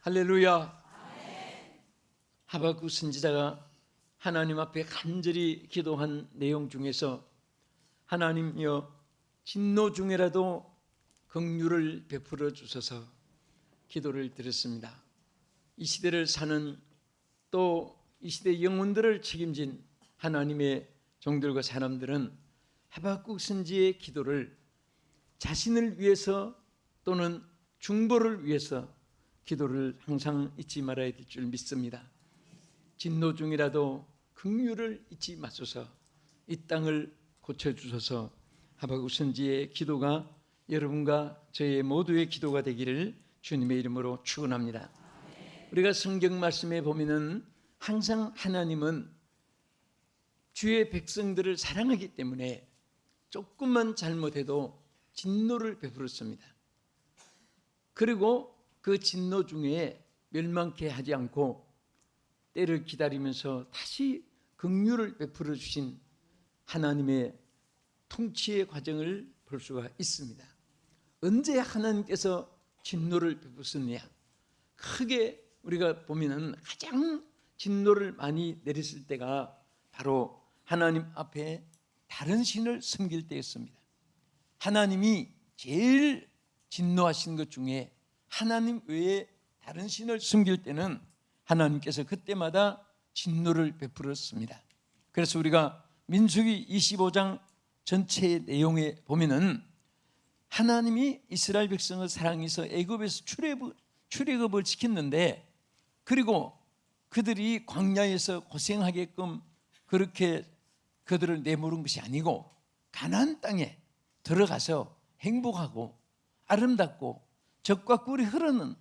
할렐루야. 하박국 선지자가 하나님 앞에 간절히 기도한 내용 중에서 하나님이여 진노 중에라도 긍휼을 베풀어 주소서 기도를 드렸습니다. 이 시대를 사는 또 이 시대 영혼들을 책임진 하나님의 종들과 사람들은 하박국 선지의 기도를 자신을 위해서 또는 중보를 위해서 기도를 항상 잊지 말아야 될 줄 믿습니다. 진노 중이라도 긍휼을 잊지 마소서, 이 땅을 고쳐주소서. 하박국 선지의 기도가 여러분과 저의 모두의 기도가 되기를 주님의 이름으로 축원합니다. 우리가 성경 말씀에 보면은 항상 하나님은 주의 백성들을 사랑하기 때문에 조금만 잘못해도 진노를 베풀었습니다. 그리고 그 진노 중에 멸망케 하지 않고 때를 기다리면서 다시 긍휼을 베풀어 주신 하나님의 통치의 과정을 볼 수가 있습니다. 언제 하나님께서 진노를 베푸셨느냐? 크게 우리가 보면은 가장 진노를 많이 내렸을 때가 바로 하나님 앞에 다른 신을 섬길 때였습니다. 하나님이 제일 진노하신 것 중에 하나님 외에 다른 신을 섬길 때는 하나님께서 그때마다 진노를 베풀었습니다. 그래서 우리가 민수기 25장 전체의 내용에 보면은 하나님이 이스라엘 백성을 사랑해서 애굽에서 출애굽을 시켰는데, 그리고 그들이 광야에서 고생하게끔 그렇게 그들을 내모른 것이 아니고 가나안 땅에 들어가서 행복하고 아름답고 젖과 꿀이 흐르는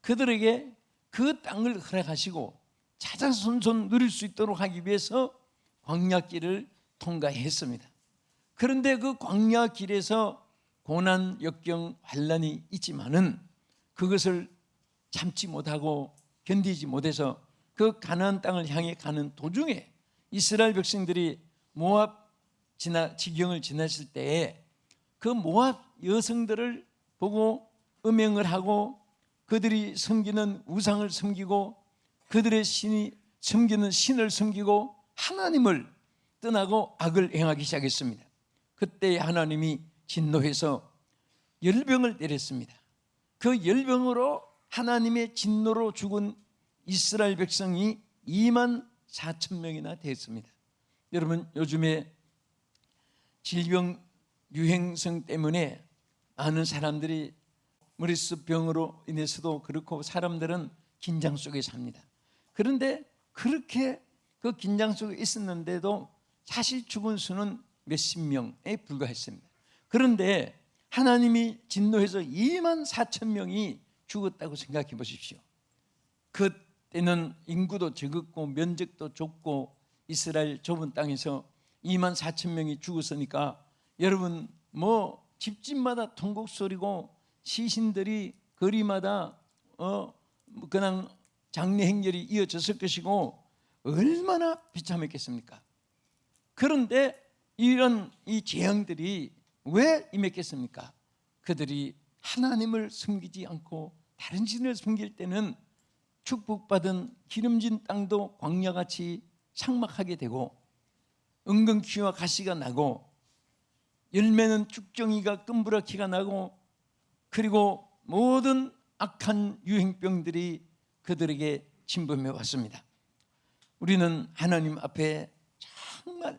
그들에게 그 땅을 허락하시고 자자손손 누릴 수 있도록 하기 위해서 광야길을 통과했습니다. 그런데 그 광야길에서 고난, 역경, 환난이 있지만은 그것을 참지 못하고 견디지 못해서 그 가나안 땅을 향해 가는 도중에 이스라엘 백성들이 모압 지경을 지났을 때에 그 모압 여성들을 보고 음행을 하고 그들이 섬기는 우상을 섬기고 그들의 신이 섬기는 신을 섬기고 하나님을 떠나고 악을 행하기 시작했습니다. 그때 하나님이 진노해서 열병을 내렸습니다. 그 열병으로 하나님의 진노로 죽은 이스라엘 백성이 2만 4천 명이나 됐습니다. 여러분, 요즘에 질병 유행성 때문에 많은 사람들이 머릿속 병으로 인해서도 그렇고 사람들은 긴장 속에 삽니다. 그런데 그렇게 그 긴장 속에 있었는데도 사실 죽은 수는 몇십 명에 불과했습니다. 그런데 하나님이 진노해서 2만 4천 명이 죽었다고 생각해 보십시오. 그때는 인구도 적었고 면적도 좁고 이스라엘 좁은 땅에서 2만 4천 명이 죽었으니까 여러분, 뭐 집집마다 통곡 소리고 시신들이 거리마다 그냥 장례 행렬이 이어졌을 것이고 얼마나 비참했겠습니까? 그런데 이런 이 재앙들이 왜 임했겠습니까? 그들이 하나님을 섬기지 않고 다른 신을 섬길 때는 축복받은 기름진 땅도 광야같이 삭막하게 되고 은근키와 가시가 나고 열매는 쭉정이가 끈부라키가 나고 그리고 모든 악한 유행병들이 그들에게 침범해 왔습니다. 우리는 하나님 앞에 정말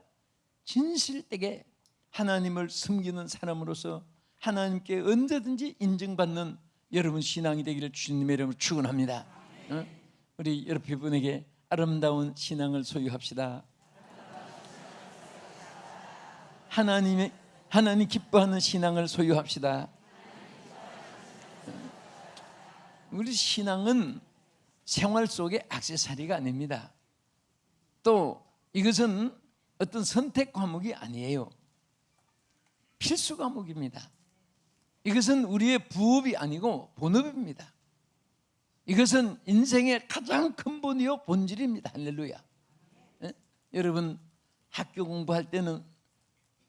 진실되게 하나님을 섬기는 사람으로서 하나님께 언제든지 인정받는 여러분 신앙이 되기를 주님의 이름으로 축원합니다. 우리 여러분에게 아름다운 신앙을 소유합시다. 하나님 기뻐하는 신앙을 소유합시다. 우리 신앙은 생활 속의 액세서리가 아닙니다. 또 이것은 어떤 선택 과목이 아니에요. 필수 과목입니다. 이것은 우리의 부업이 아니고 본업입니다. 이것은 인생의 가장 근본이요 본질입니다. 할렐루야. 여러분, 학교 공부할 때는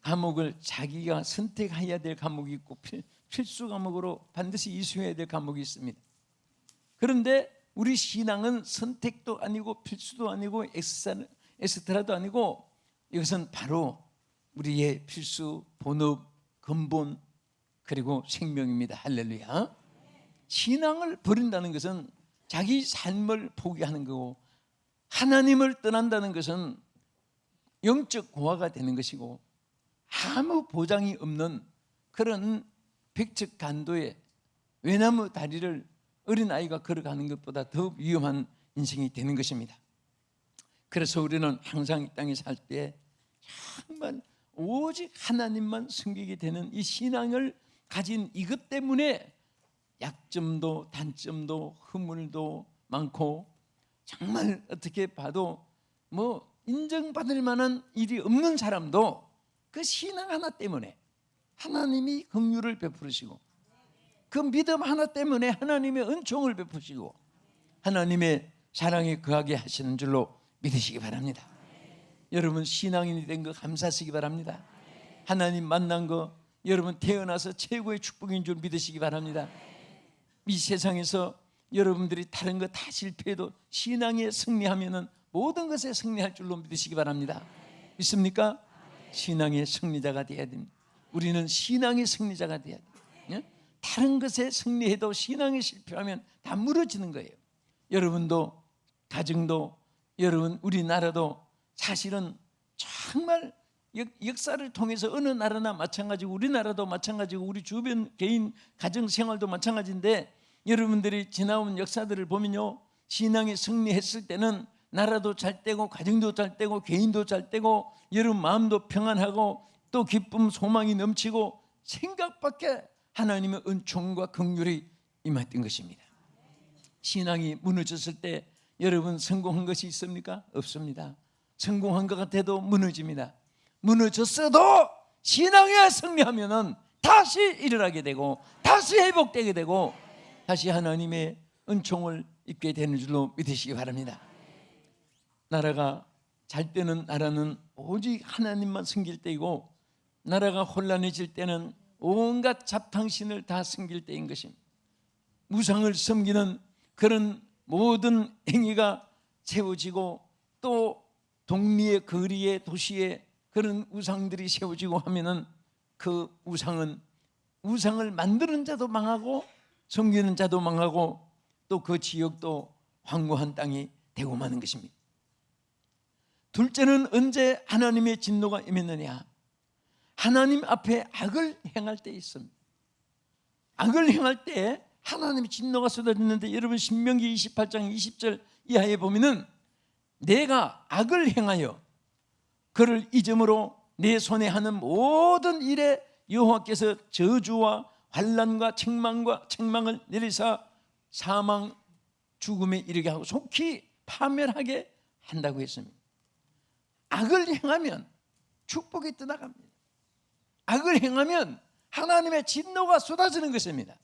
과목을 자기가 선택해야 될 과목이 있고 필수 과목으로 반드시 이수해야 될 과목이 있습니다. 그런데 우리 신앙은 선택도 아니고 필수도 아니고 엑스트라도 아니고 이것은 바로 우리의 필수, 본업, 근본, 그리고 생명입니다. 할렐루야. 신앙을 버린다는 것은 자기 삶을 포기하는 거고, 하나님을 떠난다는 것은 영적 고아가 되는 것이고, 아무 보장이 없는 그런 백척간도의 외나무 다리를 어린아이가 걸어가는 것보다 더 위험한 인생이 되는 것입니다. 그래서 우리는 항상 이 땅에 살 때 정말 오직 하나님만 섬기게 되는 이 신앙을 가진 이것 때문에 약점도 단점도 허물도 많고, 정말 어떻게 봐도 뭐 인정받을 만한 일이 없는 사람도 그 신앙 하나 때문에 하나님이 긍휼을 베푸시고, 그 믿음 하나 때문에 하나님의 은총을 베푸시고 하나님의 사랑에 거하게 하시는 줄로 믿으시기 바랍니다. 여러분 신앙인이 된 거 감사하시기 바랍니다. 하나님 만난 거 여러분 태어나서 최고의 축복인 줄 믿으시기 바랍니다. 이 세상에서 여러분들이 다른 거 다 실패해도 신앙에 승리하면은 모든 것에 승리할 줄로 믿으시기 바랍니다. 믿습니까? 신앙의 승리자가 되어야 됩니다. 우리는 신앙의 승리자가 되어야 돼요. 다른 것에 승리해도 신앙에 실패하면 다 무너지는 거예요. 여러분도, 가정도, 여러분 우리나라도 사실은 정말 역사를 통해서 어느 나라나 마찬가지고 우리나라도 마찬가지고 우리 주변 개인 가정 생활도 마찬가지인데, 여러분들이 지나온 역사들을 보면요, 신앙이 승리했을 때는 나라도 잘 되고 가정도 잘 되고 개인도 잘 되고 여러분 마음도 평안하고 또 기쁨 소망이 넘치고 생각밖에 하나님의 은총과 긍휼이 임했던 것입니다. 신앙이 무너졌을 때 여러분 성공한 것이 있습니까? 없습니다. 성공한 것 같아도 무너집니다. 무너졌어도 신앙에 승리하면은 다시 일어나게 되고 다시 회복되게 되고 다시 하나님의 은총을 입게 되는 줄로 믿으시기 바랍니다. 나라가 잘 때는 나라는 오직 하나님만 섬길 때이고, 나라가 혼란해질 때는 온갖 잡탕신을 다 섬길 때인 것입니다. 우상을 섬기는 그런 모든 행위가 세워지고 또 동리의 거리에 도시에 그런 우상들이 세워지고 하면은 그 우상은 우상을 만드는 자도 망하고 섬기는 자도 망하고 또 그 지역도 황무한 땅이 되고 마는 것입니다. 둘째는 언제 하나님의 진노가 임했느냐? 하나님 앞에 악을 행할 때 있습니다. 악을 행할 때 하나님의 진노가 쏟아지는데, 여러분 신명기 28장 20절 이하에 보면은 내가 악을 행하여 그를 잊음으로 내 손에 하는 모든 일에 여호와께서 저주와 환난과 책망을 내리사 사망 죽음에 이르게 하고 속히 파멸하게 한다고 했습니다. 악을 행하면 축복이 떠나갑니다. 악을 행하면 하나님의 진노가 쏟아지는 것입니다.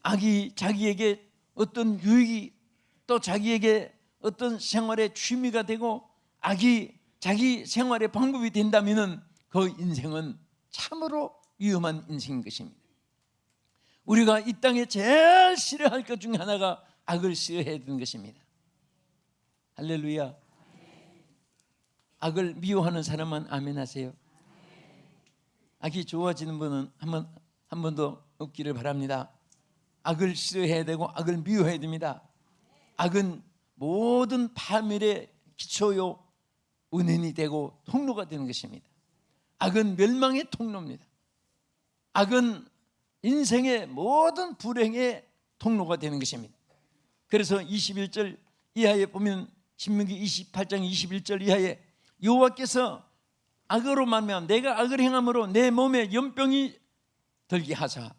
악이 자기에게 어떤 유익이 또 자기에게 어떤 생활의 취미가 되고 악이 자기 생활의 방법이 된다면 그 인생은 참으로 위험한 인생인 것입니다. 우리가 이 땅에 제일 싫어할 것 중에 하나가 악을 싫어해야 되는 것입니다. 할렐루야. 악을 미워하는 사람만 아멘 하세요. 악이 좋아지는 분은 한 번 더 없기를 바랍니다. 악을 싫어해야 되고 악을 미워해야 됩니다. 악은 모든 파멸의 기초요 은인이 되고 통로가 되는 것입니다. 악은 멸망의 통로입니다. 악은 인생의 모든 불행의 통로가 되는 것입니다. 그래서 21절 이하에 보면 신명기 28장 21절 이하에 여호와께서 악으로 말미암아 내가 악을 행함으로 내 몸에 염병이 들게 하사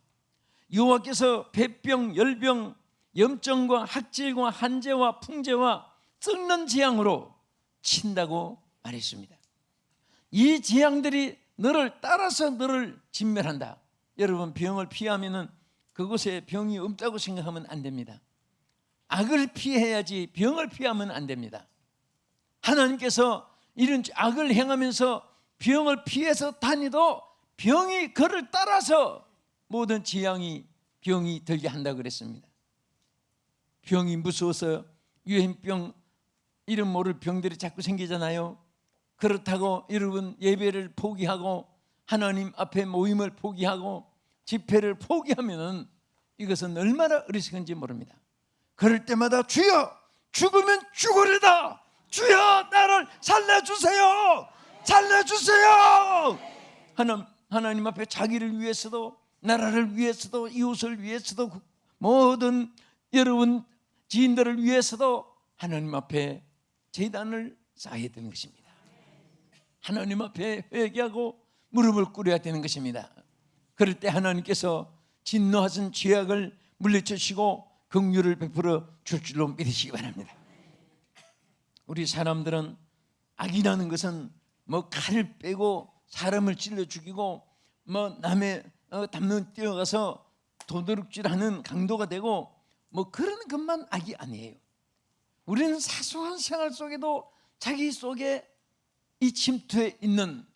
여호와께서 폐병, 열병, 염증과 학질과 한재와 풍재와 썩는 재앙으로 친다고 말했습니다. 이 재앙들이 너를 따라서 너를 진멸한다. 여러분 병을 피하면은 그곳에 병이 없다고 생각하면 안 됩니다. 악을 피해야지 병을 피하면 안 됩니다. 하나님께서 이런 악을 행하면서 병을 피해서 다니도 병이 그를 따라서 모든 재앙이 병이 들게 한다고 그랬습니다. 병이 무서워서 유행병 이름 모를 병들이 자꾸 생기잖아요. 그렇다고 여러분 예배를 포기하고 하나님 앞에 모임을 포기하고 집회를 포기하면은 이것은 얼마나 어리석은지 모릅니다. 그럴 때마다 주여 죽으면 죽으리다, 주여 나를 살려주세요, 살려주세요. 하나님 앞에 자기를 위해서도 나라를 위해서도 이웃을 위해서도 모든 여러분 지인들을 위해서도 하나님 앞에 제단을 쌓아야 되는 것입니다. 하나님 앞에 회개하고 무릎을 꿇어야 되는 것입니다. 그럴 때 하나님께서 진노하신 죄악을 물리치시고 긍휼을 베풀어 줄 줄로 믿으시기 바랍니다. 우리 사람들은 악이라는 것은 뭐 칼을 빼고 사람을 찔러 죽이고 뭐 남의 담론 뛰어가서 도둑질하는 강도가 되고 뭐 그런 것만 악이 아니에요. 우리는 사소한 생활 속에도 자기 속에 이 침투해 있는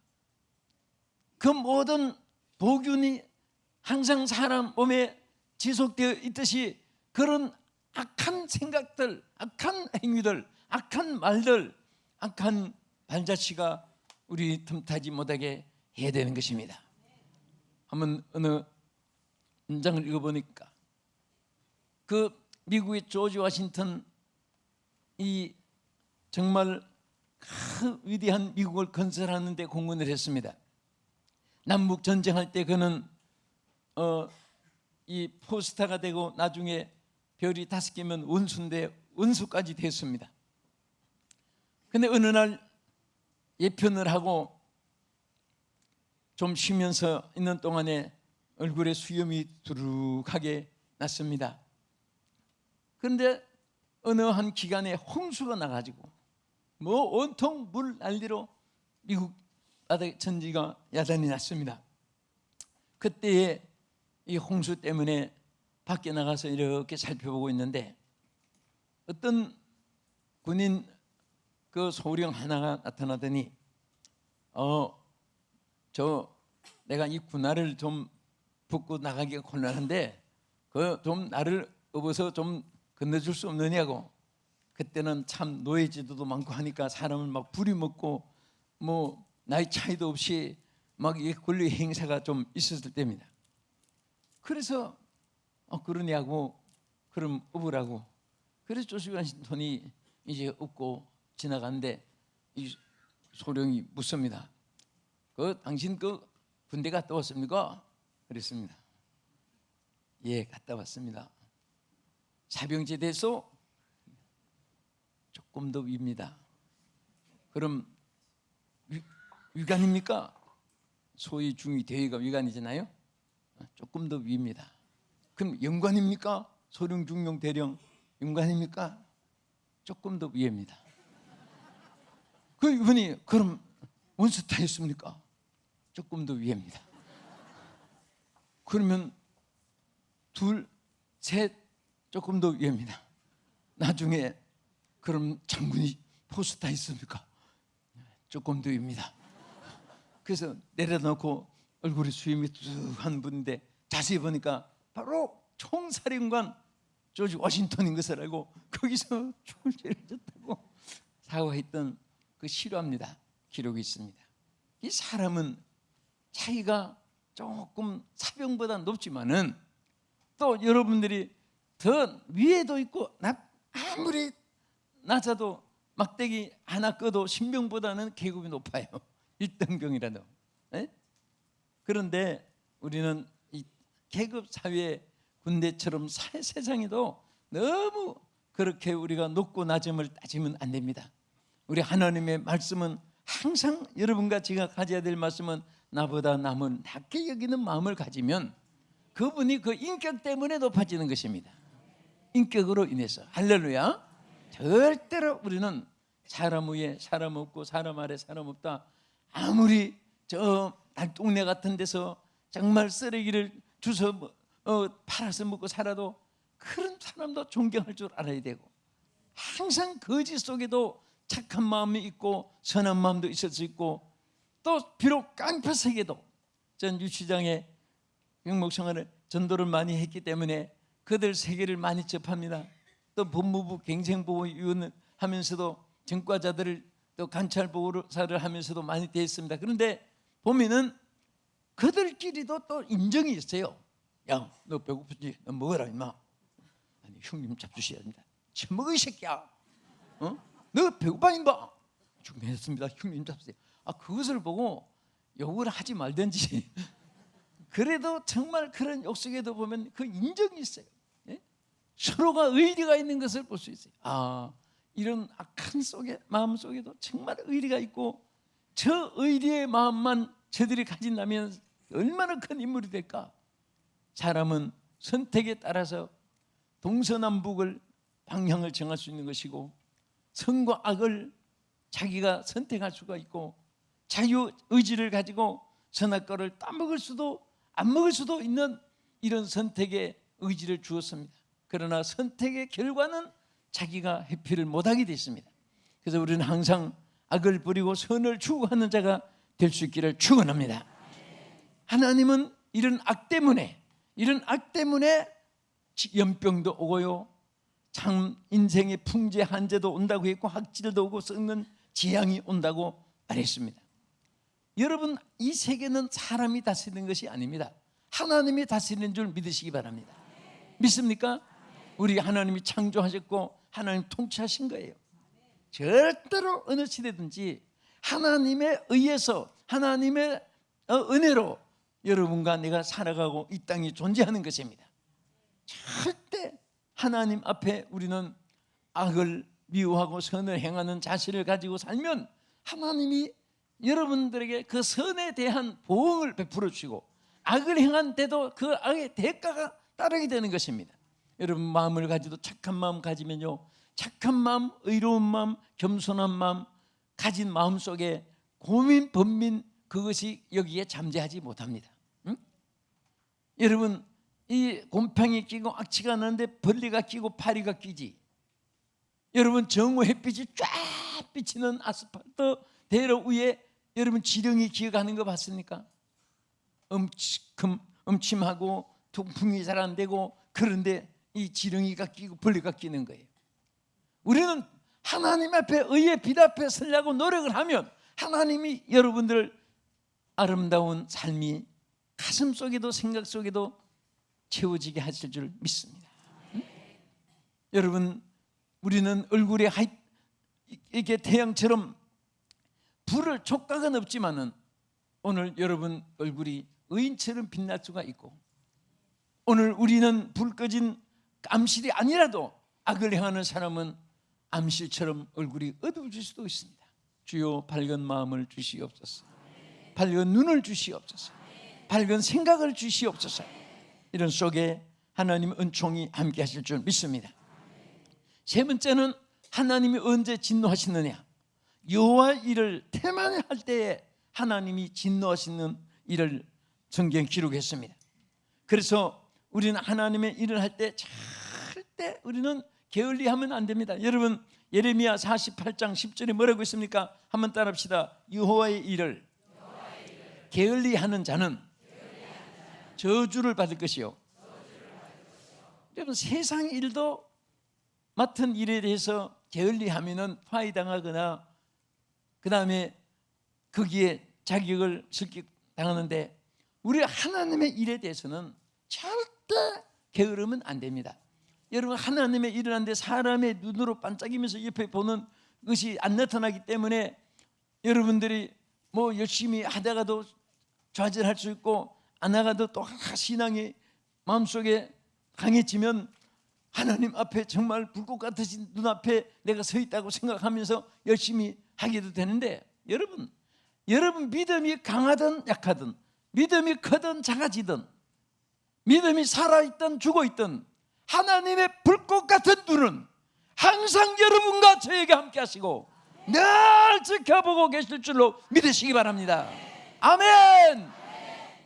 그 모든 도균이 항상 사람 몸에 지속되어 있듯이 그런 악한 생각들, 악한 행위들, 악한 말들, 악한 발자취가 우리 틈타지 못하게 해야 되는 것입니다. 한번 어느 문장을 읽어보니까 그 미국의 조지 워싱턴 이 정말 위대한 미국을 건설하는 데 공헌을 했습니다. 남북 전쟁할 때 그는 이 포스타가 되고 나중에 별이 5개면 원수인데 원수까지 됐습니다. 근데 어느 날 예편을 하고 좀 쉬면서 있는 동안에 얼굴에 수염이 두룩하게 났습니다. 그런데 어느 한 기간에 홍수가 나가지고 뭐 온통 물 난리로 미국 바다에 천지가 야단이 났습니다. 그때에 이 홍수 때문에 밖에 나가서 이렇게 살펴보고 있는데 어떤 군인 그 소령 하나가 나타나더니 내가 이 군화를 좀 벗고 나가기가 곤란한데 그 좀 나를 업어서 좀 건너줄 수 없느냐고. 그때는 참 노예제도도 많고 하니까 사람을 막 부리먹고 뭐 나이 차이도 없이 막 이 권리 행사가 좀 있었을 때입니다. 그래서 그러냐고, 그럼 업으라고. 그래서 조지 워싱턴이 이제 업고 지나가는데 이 소령이 묻습니다. 당신 군대 갔다 왔습니까? 그랬습니다. 예, 갔다 왔습니다. 사병제대에서 조금 더 위입니다. 그럼 위관입니까? 소위 중위 대위가 위관이잖아요. 조금 더 위입니다. 그럼 영관입니까? 소령 중령 대령 영관입니까? 조금 더 위입니다. 이분이 그럼 원스타였습니까? 조금 더 위입니다. 그러면 둘, 셋 조금 더 위입니다. 나중에 그럼 장군이 포스타 있습니까? 조금 더 위입니다. 그래서 내려놓고 얼굴에 수염이 뚜한 분인데 자세히 보니까 바로 총사령관 조지 워싱턴인 것을 알고 거기서 죽을 죄를 졌다고 사과했던 그 실화입니다. 기록이 있습니다. 이 사람은 자기가 조금 사병보다 높지만은 또 여러분들이 더 위에도 있고 아무리 낮아도 막대기 하나 꺼도 신병보다는 계급이 높아요. 1등병이라도. 그런데 우리는 이 계급 사회 군대처럼 세상에도 너무 그렇게 우리가 높고 낮음을 따지면 안 됩니다. 우리 하나님의 말씀은 항상 여러분과 제가 가져야 될 말씀은 나보다 남을 낮게 여기는 마음을 가지면 그분이 그 인격 때문에 높아지는 것입니다. 인격으로 인해서. 할렐루야. 절대로 우리는 사람 위에 사람 없고 사람 아래 사람 없다. 아무리 저 달동네 같은 데서 정말 쓰레기를 주워 팔아서 먹고 살아도 그런 사람도 존경할 줄 알아야 되고, 항상 거짓 속에도 착한 마음이 있고 선한 마음도 있을 수 있고, 또 비록 깡패세계도, 전 유치장에 영목생활을 전도를 많이 했기 때문에 그들 세계를 많이 접합니다. 또 법무부 갱생보호위원을 하면서도 전과자들을 또 관찰보호사를 하면서도 많이 대했습니다. 그런데 보면은 그들끼리도 또 인정이 있어요. 야, 너 배고프지? 너 먹어라 임마. 아니, 형님 잡수셔야 됩니다. 처먹어 이 새끼야. 너 배고파 임마. 준비했습니다. 형님 잡수세요. 그것을 보고 욕을 하지 말든지 그래도 정말 그런 욕 속에도 보면 그 인정이 있어요. 예? 서로가 의리가 있는 것을 볼 수 있어요. 이런 악한 마음 속에도 정말 의리가 있고 저 의리의 마음만 저들이 가진다면 얼마나 큰 인물이 될까. 사람은 선택에 따라서 동서남북을 방향을 정할 수 있는 것이고 선과 악을 자기가 선택할 수가 있고 자유의지를 가지고 선악과를 따먹을 수도 안 먹을 수도 있는 이런 선택의 의지를 주었습니다. 그러나 선택의 결과는 자기가 회피를 못하게 됐습니다. 그래서 우리는 항상 악을 버리고 선을 추구하는 자가 될 수 있기를 축원합니다. 하나님은 이런 악 때문에 연병도 오고요, 참 인생의 풍재 한재도 온다고 했고 학질도 오고 썩는 재앙이 온다고 말했습니다. 여러분, 이 세계는 사람이 다스리는 것이 아닙니다. 하나님이 다스리는 줄 믿으시기 바랍니다. 믿습니까? 우리 하나님이 창조하셨고 하나님 통치하신 거예요. 절대로 어느 시대든지 하나님에 의해서 하나님의 은혜로 여러분과 내가 살아가고 이 땅이 존재하는 것입니다. 절대 하나님 앞에 우리는 악을 미워하고 선을 행하는 자신을 가지고 살면 하나님이 여러분들에게 그 선에 대한 보응을 베풀어 주시고 악을 행한 때도 그 악의 대가가 따르게 되는 것입니다. 여러분, 마음을 가지도 착한 마음 가지면요, 착한 마음, 의로운 마음, 겸손한 마음 가진 마음 속에 고민, 번민 그것이 여기에 잠재하지 못합니다. 응? 여러분, 이 곰팡이 끼고 악취가 나는데 벌레가 끼고 파리가 끼지. 여러분, 정오 햇빛이 쫙 비치는 아스팔트 대로 위에 여러분 지렁이 기어가는 거 봤습니까? 음침하고 통풍이 잘 안 되고 그런데 이 지렁이가 끼고 벌레가 끼는 거예요. 우리는 하나님 앞에 의의 빛 앞에 서려고 노력을 하면 하나님이 여러분들 아름다운 삶이 가슴 속에도 생각 속에도 채워지게 하실 줄 믿습니다. 응? 여러분, 우리는 얼굴에 이렇게 태양처럼 불을 촉각은 없지만은 오늘 여러분 얼굴이 의인처럼 빛날 수가 있고, 오늘 우리는 불 꺼진 암실이 아니라도 악을 행하는 사람은 암실처럼 얼굴이 어두워질 수도 있습니다. 주여, 밝은 마음을 주시옵소서. 밝은 눈을 주시옵소서. 밝은 생각을 주시옵소서. 이런 속에 하나님의 은총이 함께 하실 줄 믿습니다. 세 번째는 하나님이 언제 진노하시느냐. 여호와의 일을 태만할 때에 하나님이 진노하시는 일을 성경에 기록했습니다. 그래서 우리는 하나님의 일을 할 때 절대 우리는 게을리하면 안 됩니다. 여러분, 예레미야 48장 10절에 뭐라고 있습니까? 한번 따라합시다. 여호와의 일을 게을리하는 자는 저주를 받을 것이요. 여러분, 세상 일도 맡은 일에 대해서 게을리하면은 파이당하거나 그 다음에 거기에 자격을 설득당하는데, 우리 하나님의 일에 대해서는 절대 게으르면 안 됩니다. 여러분, 하나님의 일을 하는데 사람의 눈으로 반짝이면서 옆에 보는 것이 안 나타나기 때문에 여러분들이 뭐 열심히 하다가도 좌절할 수 있고 안 하다가도 또 신앙이 마음속에 강해지면 하나님 앞에 정말 불꽃 같으신 눈앞에 내가 서 있다고 생각하면서 열심히 하게도 되는데, 여러분 믿음이 강하든 약하든, 믿음이 크든 작아지든, 믿음이 살아있든 죽어있든 하나님의 불꽃 같은 눈은 항상 여러분과 저에게 함께 하시고 늘 지켜보고 계실 줄로 믿으시기 바랍니다. 아멘.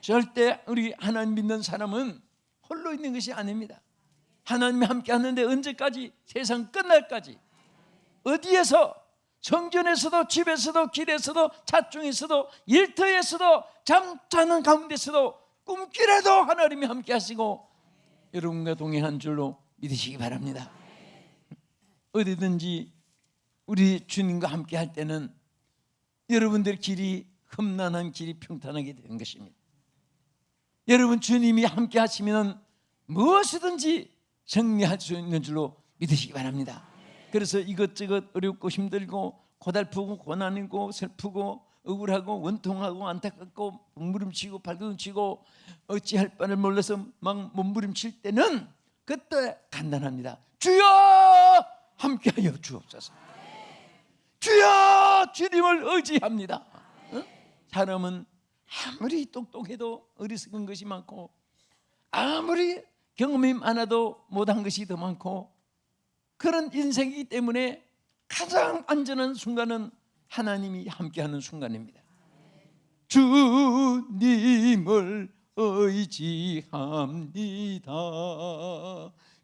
절대 우리 하나님 믿는 사람은 홀로 있는 것이 아닙니다. 하나님이 함께 하는데 언제까지? 세상 끝날까지. 어디에서? 성전에서도, 집에서도, 길에서도, 찻중에서도, 일터에서도, 잠자는 가운데서도, 꿈길에도 하나님이 함께 하시고 여러분과 동행한 줄로 믿으시기 바랍니다. 어디든지 우리 주님과 함께 할 때는 여러분들 길이 험난한 길이 평탄하게 되는 것입니다. 여러분 주님이 함께 하시면 무엇이든지 승리할 수 있는 줄로 믿으시기 바랍니다. 그래서 이것저것 어렵고 힘들고 고달프고 고난이고 슬프고 억울하고 원통하고 안타깝고 몸부림치고 발버둥치고 어찌할 바를 몰라서 막 몸부림칠 때는 그때 간단합니다. 주여 함께하여 주옵소서. 주여 주님을 의지합니다. 사람은 아무리 똑똑해도 어리석은 것이 많고 아무리 경험이 많아도 못한 것이 더 많고 그런 인생이기 때문에 가장 안전한 순간은 하나님이 함께하는 순간입니다. 주님을 의지합니다.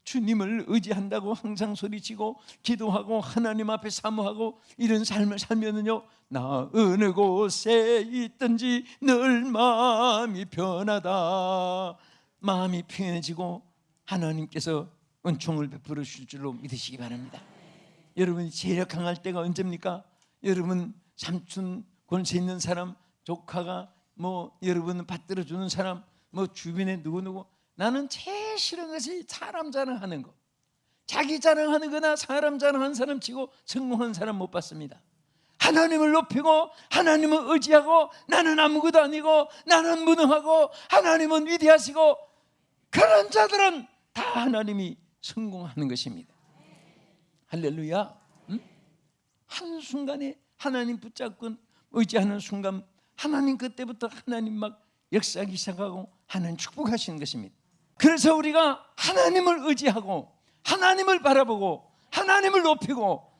주님을 의지한다고 항상 소리치고 기도하고 하나님 앞에 사모하고 이런 삶을 살면은요, 나 어느 곳에 있든지 늘 마음이 편하다. 마음이 편해지고 하나님께서 은총을 베풀어 주실 줄로 믿으시기 바랍니다. 여러분이 제일 강할 때가 언제입니까? 여러분 삼촌 권세 있는 사람, 조카가 뭐 여러분 받들어 주는 사람, 뭐 주변에 누구누구. 나는 제일 싫은 것이 사람 자랑하는 거. 자기 자랑하는 거나 사람 자랑하는 사람 치고 성공한 사람 못 봤습니다. 하나님을 높이고 하나님을 의지하고 나는 아무것도 아니고 나는 무능하고 하나님은 위대하시고 그런 자들은 다 하나님이 성공하는 것입니다. 할렐루야. 한순간에 하나님 붙잡고 의지하는 순간 하나님 그때부터 하나님 막 역사하기 시작하고 하나님 축복하시는 것입니다. 그래서 우리가 하나님을 의지하고 하나님을 바라보고 하나님을 높이고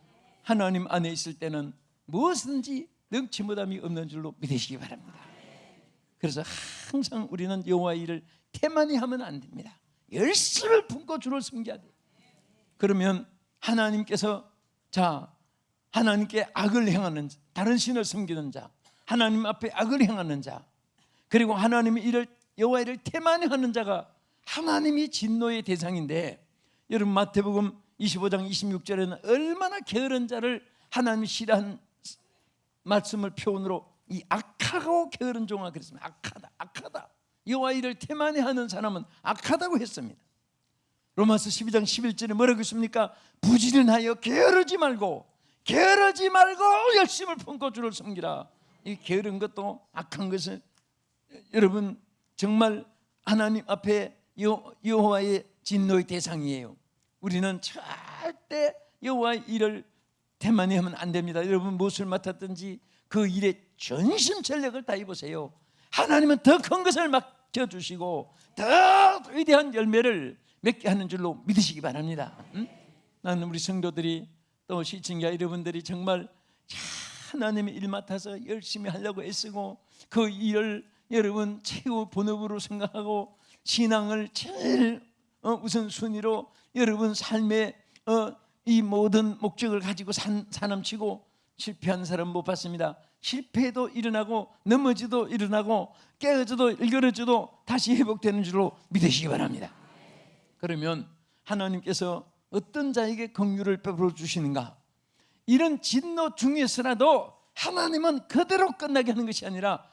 하나님 안에 있을 때는 무엇이든지 능치무담이 없는 줄로 믿으시기 바랍니다. 그래서 항상 우리는 여호와의 일을 태만히 하면 안 됩니다. 열심을 품고 주를 섬겨야 돼요. 그러면 하나님께서 하나님께 악을 행하는 자, 다른 신을 섬기는 자, 하나님 앞에 악을 행하는 자, 그리고 하나님의 일을 여호와의 일을 태만히 하는 자가 하나님이 진노의 대상인데, 여러분 마태복음 25장 26절에는 얼마나 게으른 자를 하나님이 싫어한 말씀을 표현으로 이 악하고 게으른 종아 그랬습니다. 악하다. 여호와의 일을 태만히 하는 사람은 악하다고 했습니다. 로마서 12장 11절에 뭐라고 했습니까? 부지런하여 게으르지 말고 열심을 품고 주를 섬기라. 이 게으른 것도 악한 것은 여러분 정말 하나님 앞에 여호와의 진노의 대상이에요. 우리는 절대 여호와의 일을 태만히 하면 안 됩니다. 여러분 무엇을 맡았든지 그 일에 전심전력을 다해보세요. 하나님은 더 큰 것을 맡겨주시고 더 위대한 열매를 맺게 하는 줄로 믿으시기 바랍니다. 나는 우리 성도들이 또 시청자 여러분들이 정말 하나님의 일 맡아서 열심히 하려고 애쓰고 그 일을 여러분 최후 본업으로 생각하고 신앙을 제일 우선순위로 여러분 삶의 이 모든 목적을 가지고 사람치고 실패하는 사람 못 봤습니다. 실패도 일어나고 넘어지도 일어나고 깨어져도 일그러져도 다시 회복되는 줄로 믿으시기 바랍니다. 그러면 하나님께서 어떤 자에게 긍휼을 베풀어 주시는가? 이런 진노 중에서라도 하나님은 그대로 끝나게 하는 것이 아니라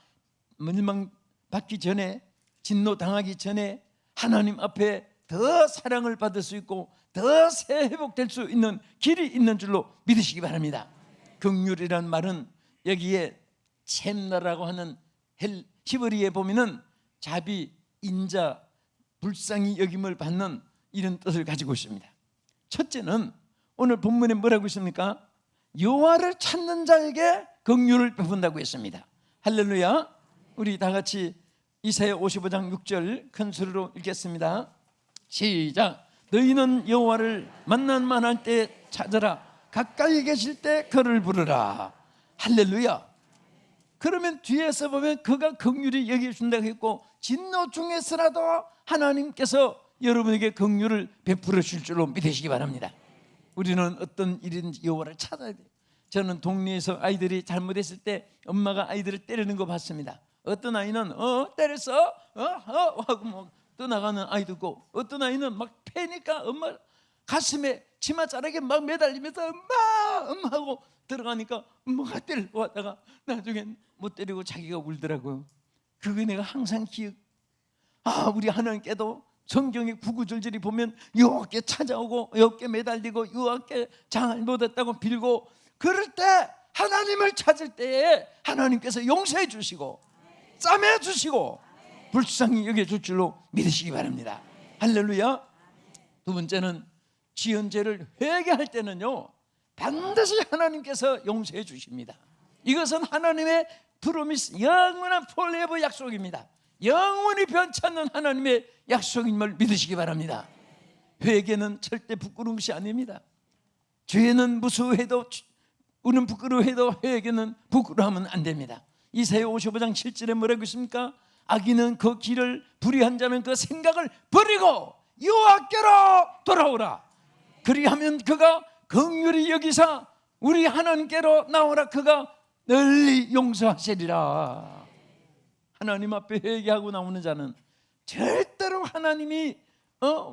멸망받기 전에, 진노 당하기 전에 하나님 앞에 더 사랑을 받을 수 있고 더 새 회복될 수 있는 길이 있는 줄로 믿으시기 바랍니다. 긍휼이라는 말은 여기에 챔나라고 하는 히브리에 보면은 자비, 인자, 불쌍히 여김을 받는 이런 뜻을 가지고 있습니다. 첫째는 오늘 본문에 뭐라고 있습니까? 여호와를 찾는 자에게 긍휼을 베푼다고 했습니다. 할렐루야. 우리 다 같이 이사야 55장 6절 큰 소리로 읽겠습니다. 시작. 너희는 여호와를 만날 만할 때 찾아라. 가까이 계실 때 그를 부르라. 할렐루야. 그러면 뒤에서 보면 그가 긍휼히 여겨준다고 했고 진노 중에서라도 하나님께서 여러분에게 긍휼을 베풀어 줄 줄로 믿으시기 바랍니다. 우리는 어떤 일인지 여호와를 찾아야 돼요. 저는 동네에서 아이들이 잘못했을 때 엄마가 아이들을 때리는 거 봤습니다. 어떤 아이는 때렸어? 하고 뭐 떠나가는 아이도 있고 어떤 아이는 막 패니까 엄마 가슴에 치마자락에 막 매달리면서 엄마 하고 들어가니까 엄마가 때리고 왔다가 나중엔 못 때리고 자기가 울더라고요. 그게 내가 항상 우리 하나님께도 성경에 구구절절히 보면 여호와께 찾아오고 여호와께 매달리고 여호와께 잘못했다고 빌고, 그럴 때 하나님을 찾을 때에 하나님께서 용서해 주시고 싸매 주시고 불쌍히 여겨줄 줄로 믿으시기 바랍니다. 할렐루야. 두 번째는 지은 죄를 회개할 때는요, 반드시 하나님께서 용서해 주십니다. 이것은 하나님의 프로미스, 영원한 폴레버 약속입니다. 영원히 변치 않는 하나님의 약속임을 믿으시기 바랍니다. 회개는 절대 부끄러운 것이 아닙니다. 죄는 무수해도, 우는 부끄러워해도 회개는 부끄러워하면 안 됩니다. 이사야 55장 7절에 뭐라고 있습니까? 악인은 그 길을, 불의한 자는 그 생각을 버리고 여호와께로 돌아오라. 그리하면 그가 긍휼히 여기사 우리 하나님께로 나오라. 그가 널리 용서하시리라. 하나님 앞에 회개하고 나오는 자는 절대로 하나님이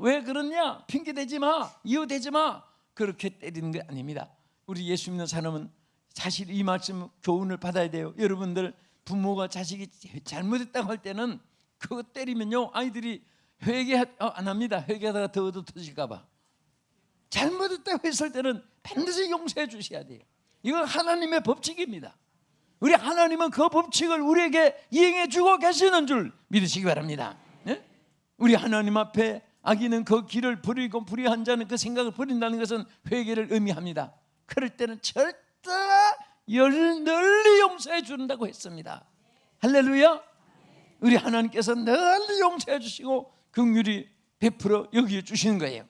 왜 그러냐, 핑계대지 마, 이유대지 마, 그렇게 때리는 게 아닙니다. 우리 예수 믿는 사람은 사실 이 말씀 교훈을 받아야 돼요. 여러분들 부모가 자식이 잘못했다고 할 때는 그거 때리면요, 아이들이 회개 안 합니다. 회개하다가 더 터질까 봐. 잘못했다고 했을 때는 반드시 용서해 주셔야 돼요. 이건 하나님의 법칙입니다. 우리 하나님은 그 법칙을 우리에게 이행해 주고 계시는 줄 믿으시기 바랍니다. 네? 우리 하나님 앞에 악인은 그 길을 버리고 불의한 자는 그 생각을 버린다는 것은 회개를 의미합니다. 그럴 때는 절대 널리 용서해 준다고 했습니다. 할렐루야. 우리 하나님께서 널리 용서해 주시고 긍휼히 베풀어 여겨 주시는 거예요.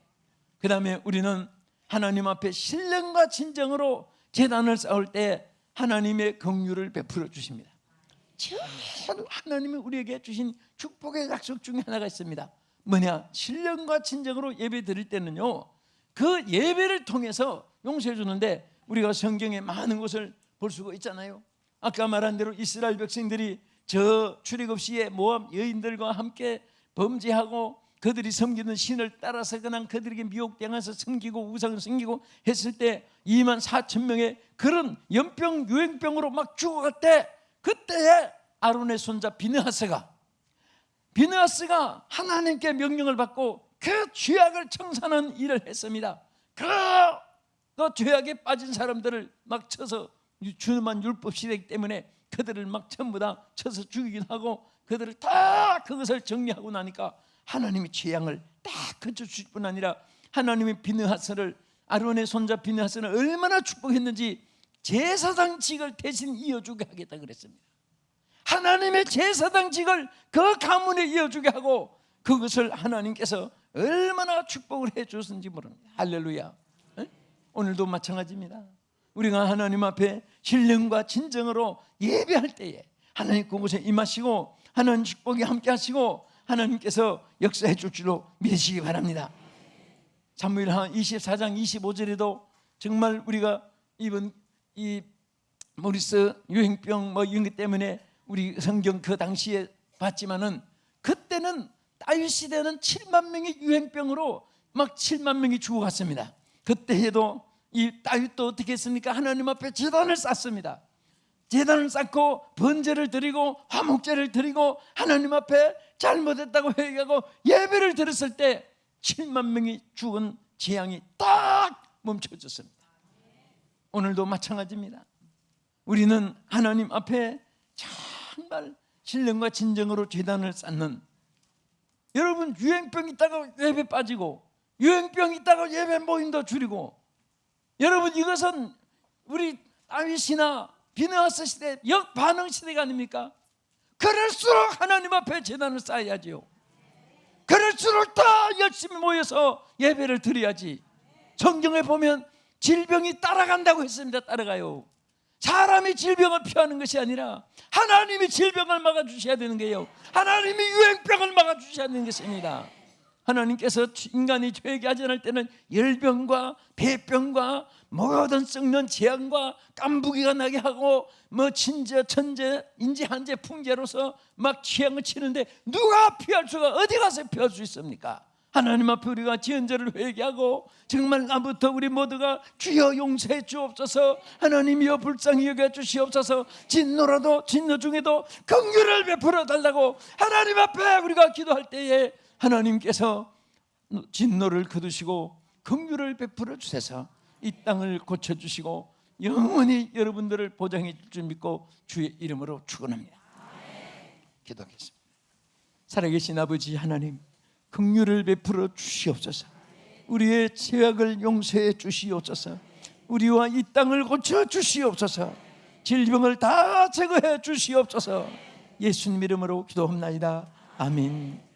그 다음에 우리는 하나님 앞에 신령과 진정으로 제단을 쌓을 때 하나님의 긍휼을 베풀어 주십니다. 하나님이 우리에게 주신 축복의 약속 중에 하나가 있습니다. 뭐냐? 신령과 진정으로 예배 드릴 때는요, 그 예배를 통해서 용서해 주는데, 우리가 성경에 많은 것을 볼 수가 있잖아요. 아까 말한 대로 이스라엘 백성들이 저 출애굽 시에 모압 여인들과 함께 범죄하고 그들이 섬기는 신을 따라서 그냥 그들에게 미혹당해서 섬기고 우상을 섬기고 했을 때 24,000명의 그런 연병 유행병으로 막 죽어갈 때, 그때에 아론의 손자 비느하스가 하나님께 명령을 받고 그 죄악을 청산하는 일을 했습니다. 그 죄악에 빠진 사람들을 막 쳐서, 주님만 율법 시대이기 때문에 그들을 막 전부 다 쳐서 죽이긴 하고 그들을 다 그것을 정리하고 나니까 하나님이 재앙을 딱 그쳐주실 뿐 아니라 하나님이 비느하스를, 아론의 손자 비느하스를 얼마나 축복했는지 제사장직을 대신 이어주게 하겠다 그랬습니다. 하나님의 제사장직을 그 가문에 이어주게 하고 그것을 하나님께서 얼마나 축복을 해주셨는지 모릅니다. 할렐루야. 네? 오늘도 마찬가지입니다. 우리가 하나님 앞에 신령과 진정으로 예배할 때에 하나님 그곳에 임하시고 하나님 축복이 함께 하시고 하나님께서 역사해 줄 줄로 믿으시기 바랍니다. 사무엘하 24장 25절에도 정말 우리가 이번 이 모리스 유행병 이런 것 때문에 우리 성경 그 당시에 봤지만은, 그때는 다윗 시대는 7만 명이 유행병으로 막 7만 명이 죽어갔습니다. 그때에도 이 다윗도 어떻게 했습니까? 하나님 앞에 제단을 쌓습니다. 제단을 쌓고 번제를 드리고 화목제를 드리고 하나님 앞에 잘못했다고 회개하고 예배를 드렸을 때 7만 명이 죽은 재앙이 딱 멈춰졌습니다. 오늘도 마찬가지입니다. 우리는 하나님 앞에 정말 신령과 진정으로 제단을 쌓는, 여러분 유행병 있다가 예배 빠지고 유행병 있다가 예배 모임도 줄이고, 여러분 이것은 우리 다윗이나 비느하스 시대 역반응 시대가 아닙니까? 그럴수록 하나님 앞에 제단을 쌓아야지요. 그럴수록 더 열심히 모여서 예배를 드려야지. 성경에 보면 질병이 따라간다고 했습니다. 따라가요. 사람이 질병을 피하는 것이 아니라 하나님이 질병을 막아주셔야 되는 거예요. 하나님이 유행병을 막아주셔야 되는 것입니다. 하나님께서 인간이 회개하지 않을 때는 열병과 폐병과 모든 썩는 재앙과 깐부기가 나게 하고 천재, 인재, 한재, 풍재로서 막 취향을 치는데 누가 피할 수가, 어디 가서 피할 수 있습니까? 하나님 앞에 우리가 지은 죄를 회개하고 정말 나부터 우리 모두가 주여 용서해 주옵소서, 하나님이여 불쌍히 여겨 주시옵소서, 진노라도 진노 중에도 긍휼을 베풀어 달라고 하나님 앞에 우리가 기도할 때에 하나님께서 진노를 거두시고 긍휼을 베풀어 주셔서 이 땅을 고쳐주시고 영원히 여러분들을 보장해 줄 줄 믿고 주의 이름으로 축원합니다. 기도하겠습니다. 살아계신 아버지 하나님, 긍휼을 베풀어 주시옵소서. 우리의 죄악을 용서해 주시옵소서. 우리와 이 땅을 고쳐 주시옵소서. 질병을 다 제거해 주시옵소서. 예수님 이름으로 기도합나이다. 아멘.